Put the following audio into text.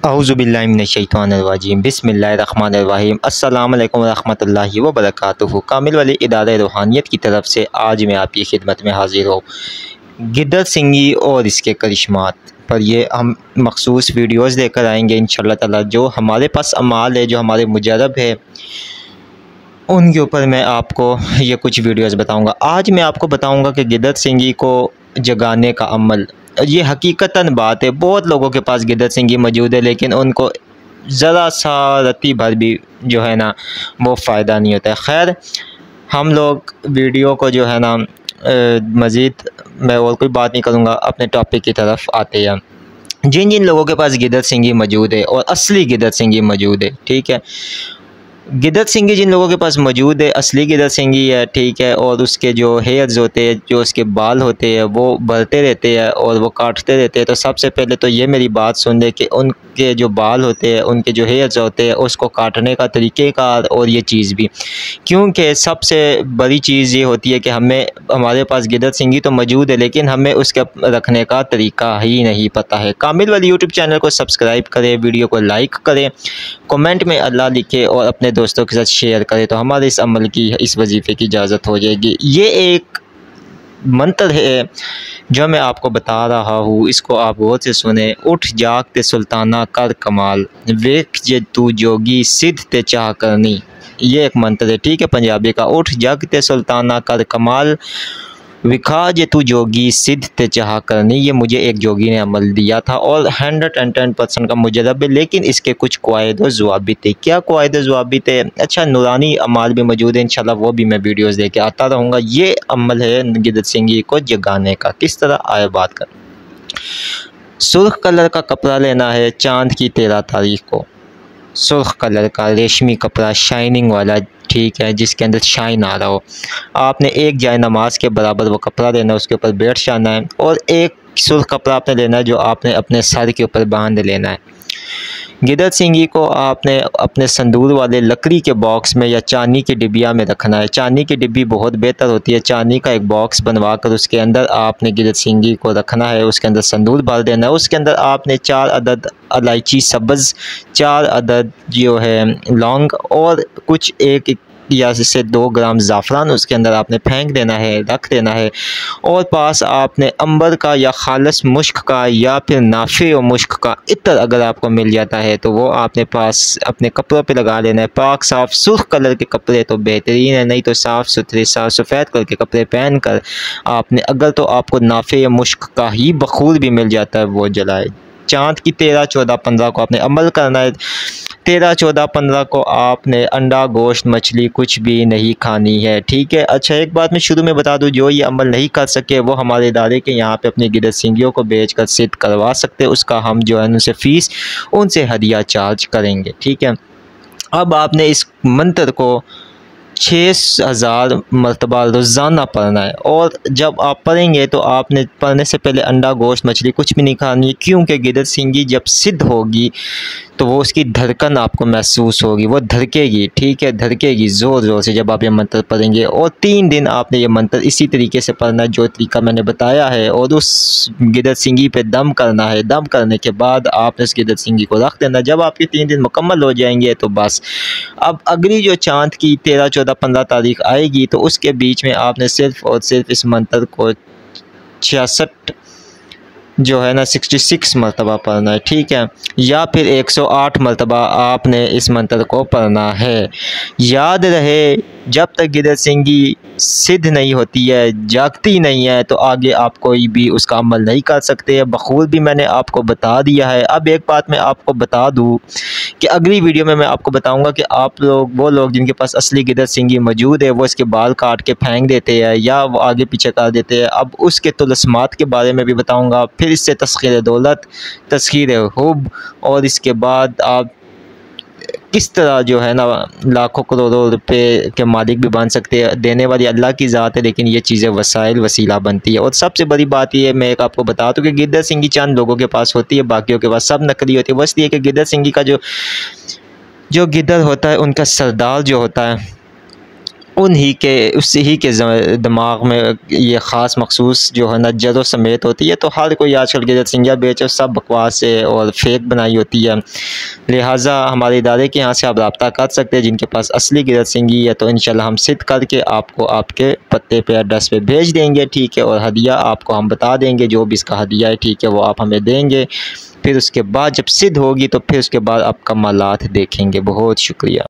औज़ुबिल्लाहि मिनश्शैतानिर्रजीम बिस्मिल्लाहिर्रहमानिर्रहीम अस्सलामु अलैकुम रहमतुल्लाहि व बरकातुहू। कामिल वली इदारे रूहानियत की तरफ से आज मैं आपकी खिदमत में हाजिर हूँ। गिदर सिंगी और इसके करिश्मात पर ये हम मखसूस वीडियोज़ लेकर आएँगे इंशाअल्लाह ताला। जो हमारे पास अमाल है, जो हमारे मुजरब है, उनके ऊपर मैं आपको ये कुछ वीडियोज़ बताऊँगा। आज मैं आपको बताऊँगा कि गिदर सिंगी को जगाने का अमल, ये हकीकतन बात है। बहुत लोगों के पास गिदर सिंगी मौजूद है, लेकिन उनको ज़रा सा रत्ती भर भी जो है ना वो फ़ायदा नहीं होता है। खैर, हम लोग वीडियो को जो है ना मज़ीद मैं और कोई बात नहीं करूँगा, अपने टॉपिक की तरफ आते हैं। जिन जिन लोगों के पास गिदर सिंगी मौजूद है और असली गिदर सिंगी मौजूद है, ठीक है, गिदर सिंगी जिन लोगों के पास मौजूद है, असली गिदर सिंगी है, ठीक है, और उसके जो हेयर्स होते हैं, जो उसके बाल होते हैं, वो बढ़ते रहते हैं और वो काटते रहते हैं। तो सबसे पहले तो ये मेरी बात सुन ले कि उनके जो बाल होते हैं, उनके जो हेयर्स होते हैं, उसको काटने का तरीक़ेकार और ये चीज़ भी, क्योंकि सबसे बड़ी चीज़ ये होती है कि हमारे पास गिदर सिंगी तो मौजूद है, लेकिन हमें उसके रखने का तरीका ही नहीं पता है। कामिल वाली यूट्यूब चैनल को सब्सक्राइब करें, वीडियो को लाइक करें, कमेंट में अल्लाह लिखे और अपने दोस्तों के साथ शेयर करें, तो हमारे इस अमल की, इस वजीफ़े की इजाज़त हो जाएगी। ये एक मंत्र है जो मैं आपको बता रहा हूँ, इसको आप गौर से सुने। उठ जागते सुल्ताना कर कमाल, वेख जे तू जोगी सिद्ध ते चाह करनी। ये एक मंत्र है, ठीक है, पंजाबी का। उठ जागते सुल्ताना कर कमाल, विखा जे तू जोगी सिद्ध ते चाह करनी। ये मुझे एक जोगी ने अमल दिया था और 110% का मुजरब है, लेकिन इसके कुछ क़वाइद व ज़वाबित थे। क्या क़वाइद व ज़वाबित है? अच्छा, नूरानी अमाल भी मौजूद है, इंशाल्लाह वो भी मैं वीडियोज़ लेके आता रहूँगा। ये अमल है गिदर सिंगी को जगाने का। किस तरह आए बात कर। सुर्ख कलर का कपड़ा लेना है चाँद की 13 तारीख को। सुर्ख कलर का रेशमी कपड़ा, शाइनिंग वाला, ठीक है, जिसके अंदर शाइन आ रहा हो। आपने एक जाए नमाज के बराबर वो कपड़ा लेना है, उसके ऊपर बैठ जाना है, और एक सुर्ख कपड़ा आपने लेना है जो आपने अपने सर के ऊपर बांध लेना है। गिदर सिंगी को आपने अपने संदूर वाले लकड़ी के बॉक्स में या चांदी की डिबिया में रखना है। चांदी की डिब्बी बहुत बेहतर होती है। चांदी का एक बॉक्स बनवा कर उसके अंदर आपने गिदर सिंगी को रखना है, उसके अंदर संदूर भर देना है। उसके अंदर आपने 4 अदद इलायची सब्ज़, 4 अदद जो है लौंग, और कुछ 1 या से 2 ग्राम ज़ाफ़रान उसके अंदर आपने फेंक देना है, रख देना है। और पास आपने अंबर का या खालिस मुश्क का या फिर नाफे और मुश्क का इत्र अगर आपको मिल जाता है तो वो आपने पास अपने कपड़ों पे लगा लेना है। पाक साफ़ सुर्ख कलर के कपड़े तो बेहतरीन है, नहीं तो साफ़ सुथरे साफ़ सफ़ेद कलर के कपड़े पहन कर आपने, अगर तो आपको नाफे या मुश्क का ही बखूर भी मिल जाता है, वो जलाए। चाँद की 13, 14, 15 को आपने अमल करना है। 13, 14, 15 को आपने अंडा, गोश्त, मछली कुछ भी नहीं खानी है, ठीक है। अच्छा, एक बात मैं शुरू में बता दूं, जो ये अमल नहीं कर सके वो हमारे इदारे के यहाँ पे अपनी गिदर सिंगियों को बेच कर सिद्ध करवा सकते हैं। उसका हम जो है उनसे फ़ीस, उनसे हदिया चार्ज करेंगे, ठीक है। अब आपने इस मंत्र को 6000 मरतबा रोज़ाना पढ़ना है, और जब आप पढ़ेंगे तो आपने पढ़ने से पहले अंडा, गोश्त, मछली कुछ भी नहीं खानी है, क्योंकि गिदर सिंगी जब सिद्ध होगी तो वो उसकी धड़कन आपको महसूस होगी, वो धड़केगी, ठीक है, धड़केगी ज़ोर ज़ोर से जब आप ये मंत्र पढ़ेंगे। और 3 दिन आपने ये मंत्र इसी तरीके से पढ़ना है जो तरीका मैंने बताया है, और उस गिदर सिंगी पे दम करना है। दम करने के बाद आपने उस गिदर सिंगी को रख देना। जब आपके 3 दिन मुकम्मल हो जाएंगे तो बस, अब अगली जो चाँद की 13, 14, 15 तारीख आएगी तो उसके बीच में आपने सिर्फ़ और सिर्फ इस मंत्र को 66 जो है ना 66 मरतबा पढ़ना है, ठीक है, या फिर 108 मरतबा आपने इस मंत्र को पढ़ना है। याद रहे, जब तक गिदर सिंगी सिद्ध नहीं होती है, जागती नहीं है, तो आगे आप कोई भी उसका अमल नहीं कर सकते। बखूर भी मैंने आपको बता दिया है। अब एक बात मैं आपको बता दूं कि अगली वीडियो में मैं आपको बताऊंगा कि आप लोग, वो लोग जिनके पास असली गिदर सिंगी मौजूद है, वो इसके बाल काट के फेंक देते हैं या वो आगे पीछे कर देते हैं। अब उसके तुलस्मात के बारे में भी बताऊंगा, फिर इससे तस्खीर दौलत, तस्खीर हुब, और इसके बाद आप किस तरह जो है ना लाखों करोड़ों रुपए के मालिक भी बन सकते हैं। देने वाली अल्लाह की ज़ात है, लेकिन ये चीज़ें वसाइल वसीला बनती है। और सबसे बड़ी बात ये, मैं एक आपको बता दूँ कि गिदर सिंगी चंद लोगों के पास होती है, बाकियों के पास सब नकली होती है। वो इसलिए कि गिदर सिंगी का जो गिदर होता है, उनका सरदार जो होता है उसी ही के दिमाग में ये ख़ास मखसूस जो है ना जरो समेत होती है। तो हर कोई आजकल गिरद सिंगियाँ बेच सब बकवास है और फेक बनाई होती है। लिहाजा हमारे इदारे के यहाँ से आप रब्ता कर सकते हैं। जिनके पास असली गिरद सिंगी है तो इंशाल्लाह हम सिद्ध करके आपको आपके पत्ते पे एड्रेस पे भेज देंगे, ठीक है। और हदिया आपको हम बता देंगे, जो भी इसका हदिया है, ठीक है, वो आप हमें देंगे। फिर उसके बाद जब सिद्ध होगी तो फिर उसके बाद आप कमालात देखेंगे। बहुत शुक्रिया।